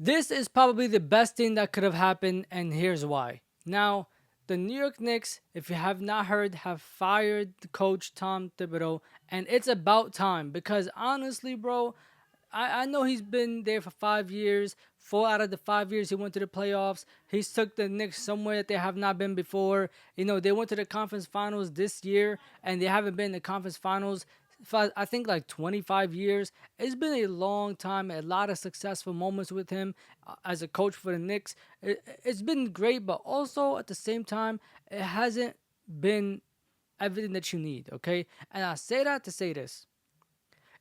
This is probably the best thing that could have happened, and here's why. Now, the New York Knicks, if you have not heard, have fired the coach Tom Thibodeau, and it's about time because honestly, bro, I know he's been there for 5 years. 4 out of the 5 years he went to the playoffs. He's took the Knicks somewhere that they have not been before. You know, they went to the conference finals this year, and they haven't been in the conference finals for I think like 25 years. It's been a long time, a lot of successful moments with him as a coach for the Knicks. It's been great, but also at the same time, it hasn't been everything that you need, okay? And I say that to say this.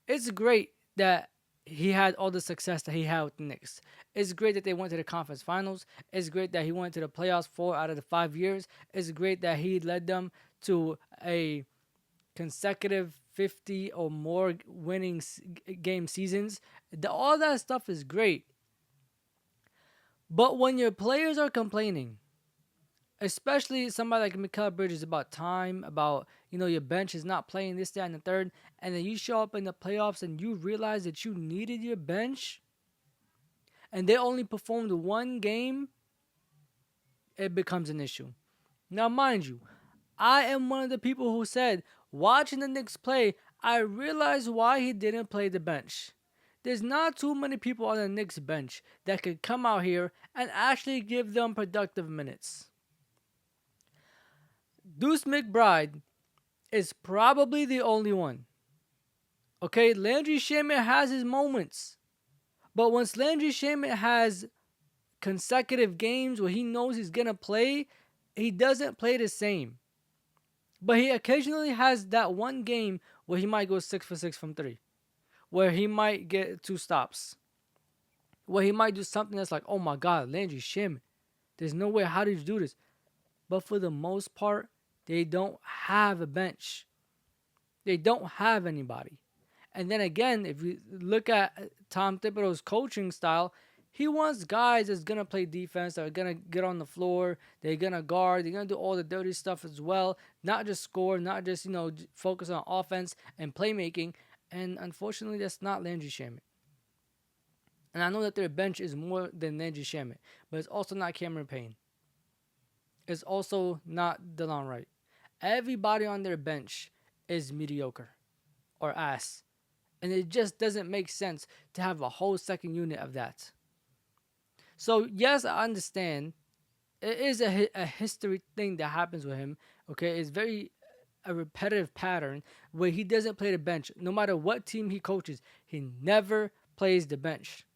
It's great that he had all the success that he had with the Knicks. It's great that they went to the conference finals. It's great that he went to the playoffs 4 out of the 5 years. It's great that he led them to a consecutive 50 or more winning game seasons. All that stuff is great. But when your players are complaining, especially somebody like Mikal Bridges about time, about your bench is not playing this, that, and the third, and then you show up in the playoffs and you realize that you needed your bench, and they only performed one game, it becomes an issue. Now, mind you, I am one of the people who said, watching the Knicks play, I realized why he didn't play the bench. There's not too many people on the Knicks bench that could come out here and actually give them productive minutes. Deuce McBride is probably the only one. Okay, Landry Shamet has his moments. But once Landry Shamet has consecutive games where he knows he's going to play, he doesn't play the same. But he occasionally has that one game where he might go 6 for 6 from 3. Where he might get 2 stops. Where he might do something that's like, oh my God, Landry Shamet. There's no way, how did you do this? But for the most part, they don't have a bench. They don't have anybody. And then again, if you look at Tom Thibodeau's coaching style, he wants guys that's going to play defense, that are going to get on the floor, they're going to guard, they're going to do all the dirty stuff as well, not just score, not just, focus on offense and playmaking. And unfortunately, that's not Landry Shamet. And I know that their bench is more than Landry Shamet, but it's also not Cameron Payne. It's also not DeLon Wright. Everybody on their bench is mediocre or ass. And it just doesn't make sense to have a whole second unit of that. So, yes, I understand. It is a history thing that happens with him. Okay, it's very a repetitive pattern where he doesn't play the bench. No matter what team he coaches, he never plays the bench.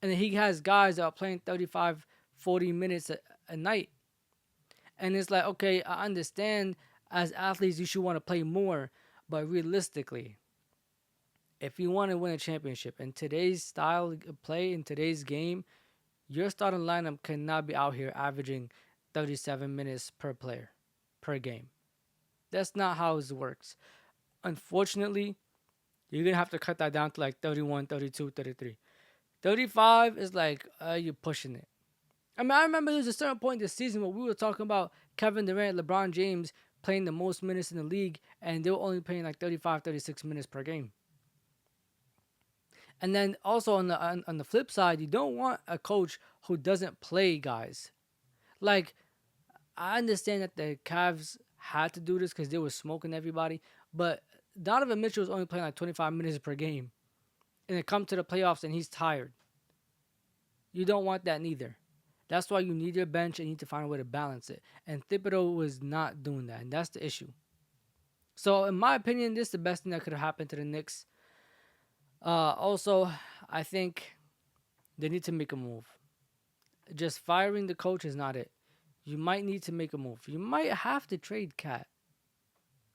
And then he has guys that are playing 35, 40 minutes a night. And it's like, okay, I understand as athletes you should want to play more. But realistically, if you want to win a championship in today's style of play, in today's game, your starting lineup cannot be out here averaging 37 minutes per player, per game. That's not how it works. Unfortunately, you're going to have to cut that down to like 31, 32, 33. 35 is like, you're pushing it. I mean, I remember there was a certain point this season where we were talking about Kevin Durant, LeBron James playing the most minutes in the league, and they were only playing like 35, 36 minutes per game. And then also on the flip side, you don't want a coach who doesn't play guys. Like, I understand that the Cavs had to do this because they were smoking everybody, but Donovan Mitchell was only playing like 25 minutes per game. And it comes to the playoffs and he's tired. You don't want that neither. That's why you need your bench and you need to find a way to balance it. And Thibodeau was not doing that, and that's the issue. So, in my opinion, this is the best thing that could have happened to the Knicks. Also, I think they need to make a move. Just firing the coach is not it. You might need to make a move. You might have to trade Cat.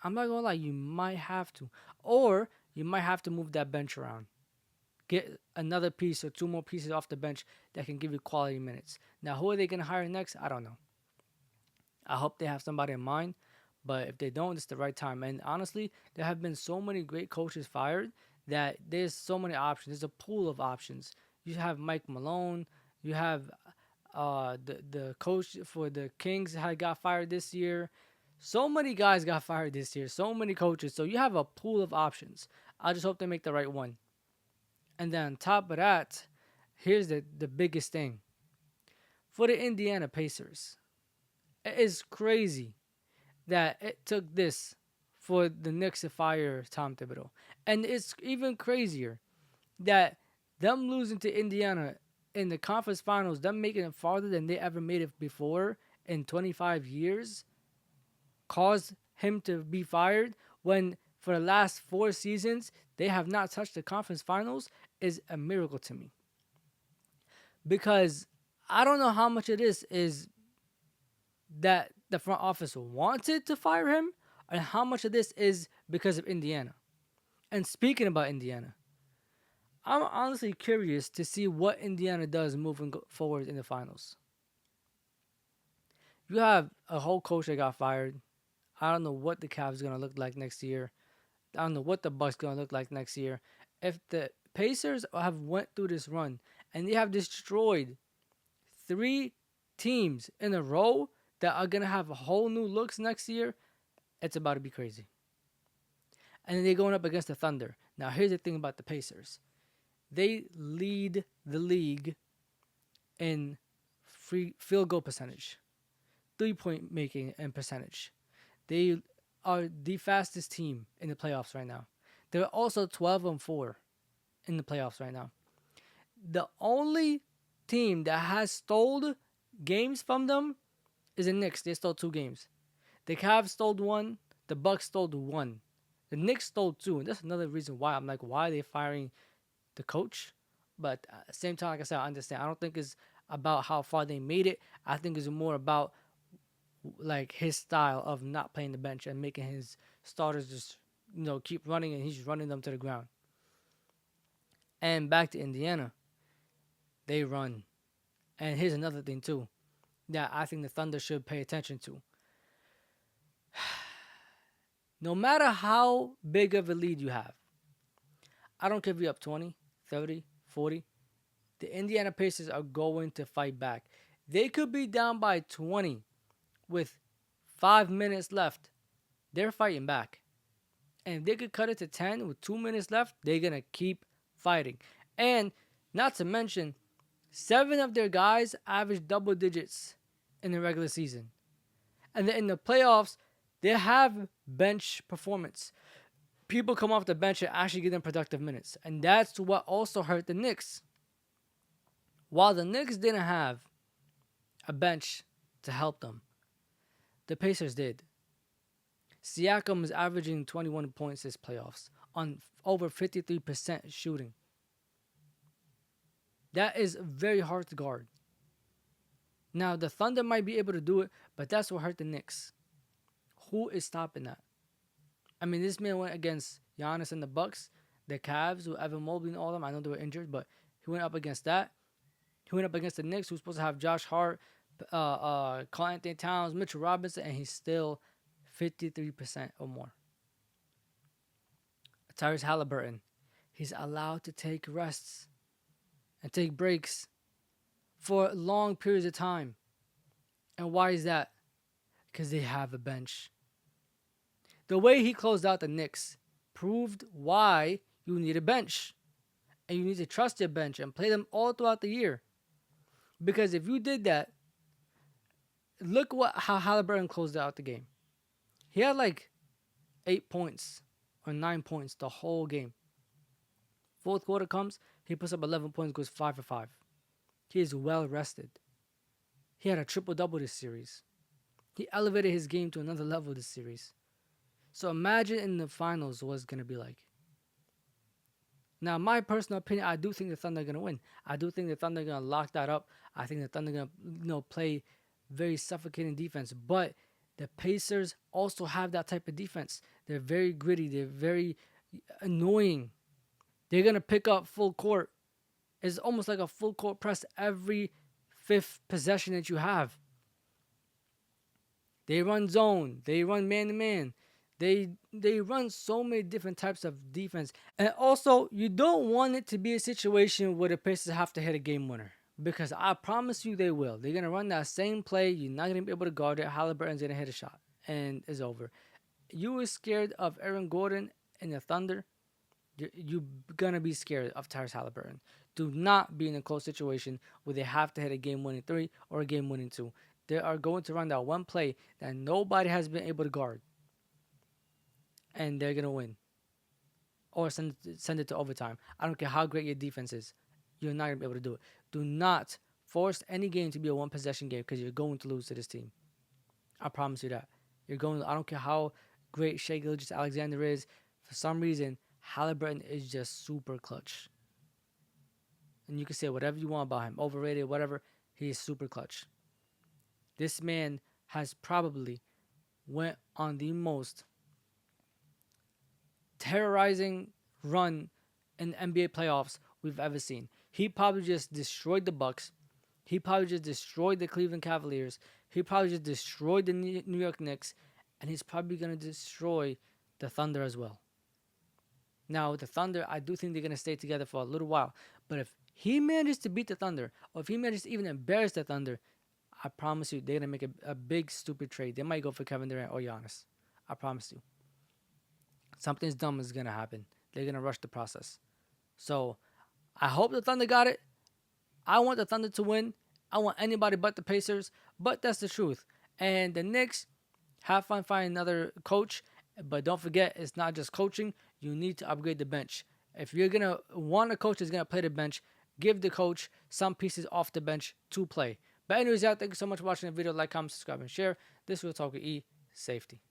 I'm not going to lie, you might have to. Or you might have to move that bench around. Get another piece or 2 more pieces off the bench that can give you quality minutes. Now, who are they going to hire next? I don't know. I hope they have somebody in mind. But if they don't, it's the right time. And honestly, there have been so many great coaches fired that there's so many options. There's a pool of options. You have Mike Malone. You have the coach for the Kings had got fired this year. So many guys got fired this year. So many coaches. So you have a pool of options. I just hope they make the right one. And then on top of that, here's the biggest thing for the Indiana Pacers. It is crazy that it took this for the Knicks to fire Tom Thibodeau. And it's even crazier that them losing to Indiana in the conference finals, them making it farther than they ever made it before in 25 years, caused him to be fired when for the last 4 seasons they have not touched the conference finals is a miracle to me. Because I don't know how much of this is that the front office wanted to fire him and how much of this is because of Indiana. And speaking about Indiana, I'm honestly curious to see what Indiana does moving forward in the finals. You have a whole coach that got fired. I don't know what the Cavs are gonna look like next year. I don't know what the Bucks gonna look like next year. If the Pacers have went through this run and they have destroyed 3 teams in a row that are gonna have whole new looks next year, it's about to be crazy. And then they're going up against the Thunder. Now here's the thing about the Pacers. They lead the league in free field goal percentage, 3-point making and percentage. They are the fastest team in the playoffs right now. They're also 12-4 in the playoffs right now. The only team that has stole games from them is the Knicks. They stole 2 games. The Cavs stole 1. The Bucks stole 1. The Knicks stole 2. And that's another reason why I'm like, why are they firing the coach? But at the same time, like I said, I understand. I don't think it's about how far they made it. I think it's more about like his style of not playing the bench and making his starters just keep running, and he's running them to the ground. And back to Indiana, they run. And here's another thing too that I think the Thunder should pay attention to. No matter how big of a lead you have, I don't care if you're up 20, 30, 40, the Indiana Pacers are going to fight back. They could be down by 20 with 5 minutes left. They're fighting back. And if they could cut it to 10 with 2 minutes left, they're going to keep fighting. And not to mention, 7 of their guys average double digits in the regular season. And then in the playoffs, they have bench performance. People come off the bench and actually give them productive minutes. And that's what also hurt the Knicks. While the Knicks didn't have a bench to help them, the Pacers did. Siakam is averaging 21 points this playoffs on over 53% shooting. That is very hard to guard. Now, the Thunder might be able to do it, but that's what hurt the Knicks. Who is stopping that? I mean, this man went against Giannis and the Bucks, the Cavs, with Evan Mobley and all of them. I know they were injured, but he went up against that. He went up against the Knicks, who's supposed to have Josh Hart, Karl Anthony Towns, Mitchell Robinson, and he's still 53% or more. TyreseHaliburton, he's allowed to take rests and take breaks for long periods of time. And why is that? Because they have a bench. The way he closed out the Knicks proved why you need a bench. And you need to trust your bench and play them all throughout the year. Because if you did that, look how Halliburton closed out the game. He had like 8 points or 9 points the whole game. Fourth quarter comes, he puts up 11 points, goes 5 for 5. He is well rested. He had a triple-double this series. He elevated his game to another level this series. So imagine in the finals what it's going to be like. Now, my personal opinion, I do think the Thunder are going to win. I do think the Thunder are going to lock that up. I think the Thunder are going to play very suffocating defense. But the Pacers also have that type of defense. They're very gritty. They're very annoying. They're going to pick up full court. It's almost like a full court press every 5th possession that you have. They run zone. They run man-to-man. They run so many different types of defense. And also, you don't want it to be a situation where the Pacers have to hit a game winner. Because I promise you they will. They're going to run that same play. You're not going to be able to guard it. Halliburton's going to hit a shot. And it's over. You were scared of Aaron Gordon and the Thunder. You're going to be scared of TyreseHaliburton. Do not be in a close situation where they have to hit a game-winning 3 or a game-winning 2. They are going to run that one play that nobody has been able to guard, and they're going to win. Or send it to overtime. I don't care how great your defense is. You're not going to be able to do it. Do not force any game to be a one-possession game because you're going to lose to this team. I promise you that. You're going. I don't care how great Shai Gilgeous-Alexander is. For some reason, Halliburton is just super clutch. And you can say whatever you want about him, overrated, whatever. He is super clutch. This man has probably went on the most terrorizing run in the NBA playoffs we've ever seen. He probably just destroyed the Bucks. He probably just destroyed the Cleveland Cavaliers. He probably just destroyed the New York Knicks. And he's probably going to destroy the Thunder as well. Now, the Thunder, I do think they're going to stay together for a little while. But if he manages to beat the Thunder, or if he manages to even embarrass the Thunder, I promise you, they're going to make a big, stupid trade. They might go for Kevin Durant or Giannis. I promise you. Something's dumb is going to happen. They're going to rush the process. So, I hope the Thunder got it. I want the Thunder to win. I want anybody but the Pacers. But that's the truth. And the Knicks, have fun finding another coach. But don't forget, it's not just coaching. You need to upgrade the bench. If you're going to want a coach that's going to play the bench, give the coach some pieces off the bench to play. But anyways, y'all, thank you so much for watching the video. Like, comment, subscribe, and share. This was Talk with E. Safety.